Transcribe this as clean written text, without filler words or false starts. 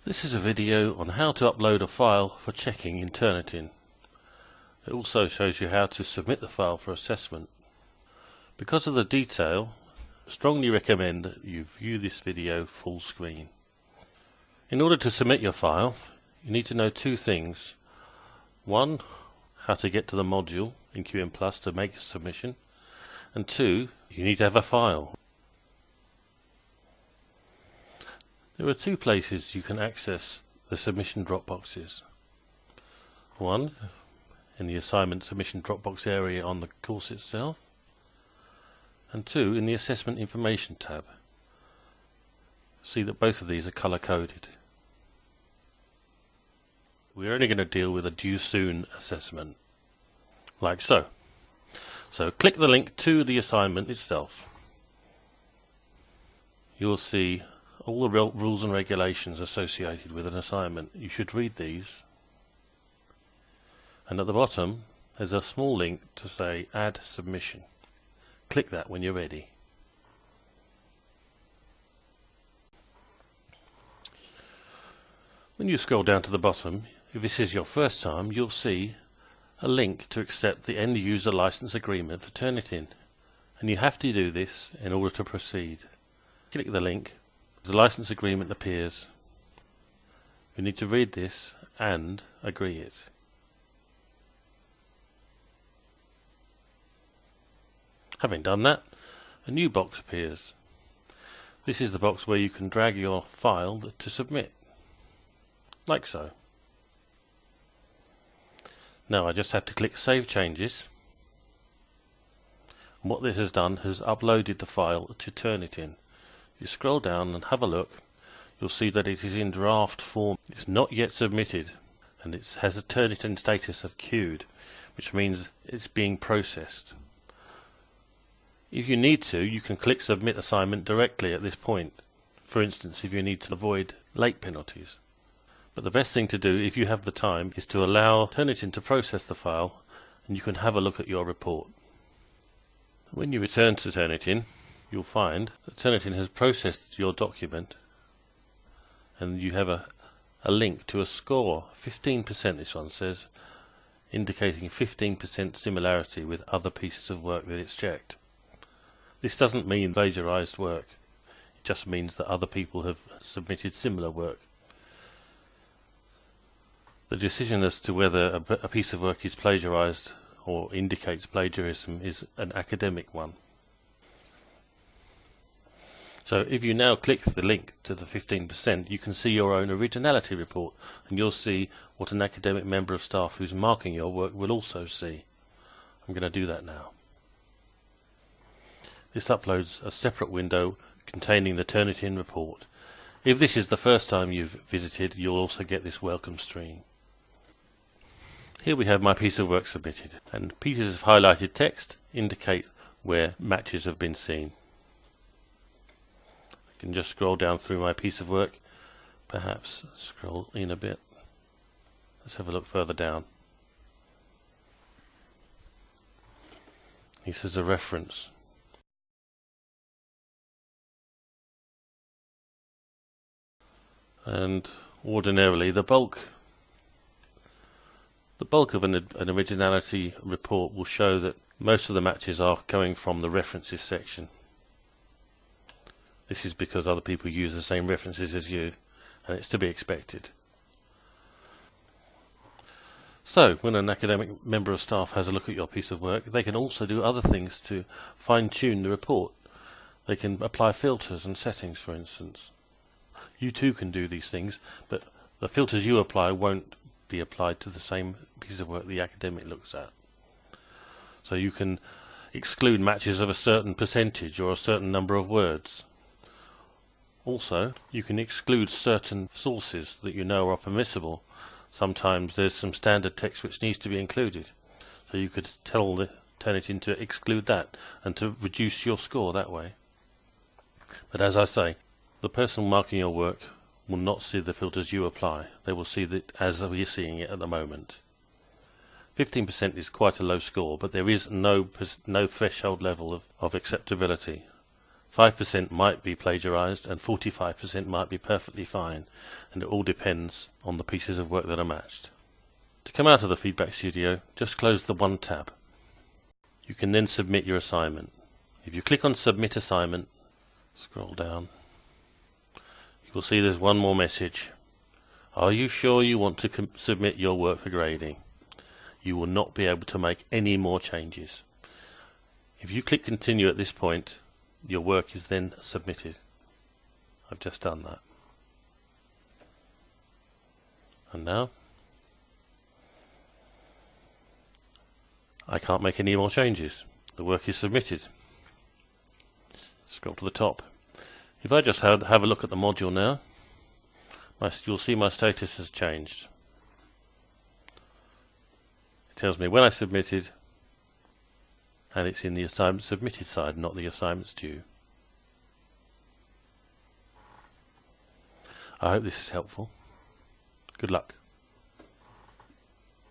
This is a video on how to upload a file for checking in Turnitin. It also shows you how to submit the file for assessment. Because of the detail, I strongly recommend that you view this video full screen. In order to submit your file, you need to know two things. One, how to get to the module in QMplus to make a submission, and two, you need to have a file. There are two places you can access the submission dropboxes. One, in the assignment submission dropbox area on the course itself, and two, in the assessment information tab. See that both of these are color coded. We're only going to deal with a due soon assessment, like so. So click the link to the assignment itself. You'll see all the rules and regulations associated with an assignment. You should read these. And at the bottom there's a small link to say add submission. Click that when you're ready. When you scroll down to the bottom, if this is your first time, you'll see a link to accept the end user license agreement for Turnitin, and you have to do this in order to proceed. Click the link. The license agreement appears. You need to read this and agree it. Having done that, a new box appears. This is the box where you can drag your file to submit, like so. Now I just have to click Save Changes, and what this has done has uploaded the file to Turnitin. You scroll down and have a look, you'll see that it is in draft form. It's not yet submitted, and it has a Turnitin status of queued, which means it's being processed. If you need to, you can click Submit Assignment directly at this point, for instance if you need to avoid late penalties. But the best thing to do, if you have the time, is to allow Turnitin to process the file, and you can have a look at your report. When you return to Turnitin, you'll find that Turnitin has processed your document, and you have a link to a score, 15% this one says, indicating 15% similarity with other pieces of work that it's checked. This doesn't mean plagiarized work, it just means that other people have submitted similar work. The decision as to whether a piece of work is plagiarized or indicates plagiarism is an academic one. So if you now click the link to the 15%, you can see your own originality report, and you'll see what an academic member of staff who's marking your work will also see. I'm going to do that now. This uploads a separate window containing the Turnitin report. If this is the first time you've visited, you'll also get this welcome screen. Here we have my piece of work submitted, and pieces of highlighted text indicate where matches have been seen. I can just scroll down through my piece of work, perhaps scroll in a bit. Let's have a look further down. This is a reference. And ordinarily the bulk of an originality report will show that most of the matches are coming from the references section. This is because other people use the same references as you, and it's to be expected. So, when an academic member of staff has a look at your piece of work, they can also do other things to fine-tune the report. They can apply filters and settings, for instance. You too can do these things, but the filters you apply won't be applied to the same piece of work the academic looks at. So you can exclude matches of a certain percentage or a certain number of words. Also, you can exclude certain sources that you know are permissible. Sometimes there's some standard text which needs to be included, so you could tell the Turnitin to exclude that and to reduce your score that way. But as I say, the person marking your work will not see the filters you apply. They will see that as we're seeing it at the moment. 15% is quite a low score, but there is no threshold level of acceptability. 5% might be plagiarized and 45% might be perfectly fine, and it all depends on the pieces of work that are matched. To come out of the Feedback Studio, just close the one tab. You can then submit your assignment. If you click on Submit Assignment, scroll down, you will see there's one more message. Are you sure you want to submit your work for grading? You will not be able to make any more changes. If you click Continue at this point, your work is then submitted. I've just done that. And now I can't make any more changes. The work is submitted. Scroll to the top. If I just have a look at the module now, you'll see my status has changed. It tells me when I submitted, and it's in the assignment submitted side, not the assignments due. I hope this is helpful. Good luck.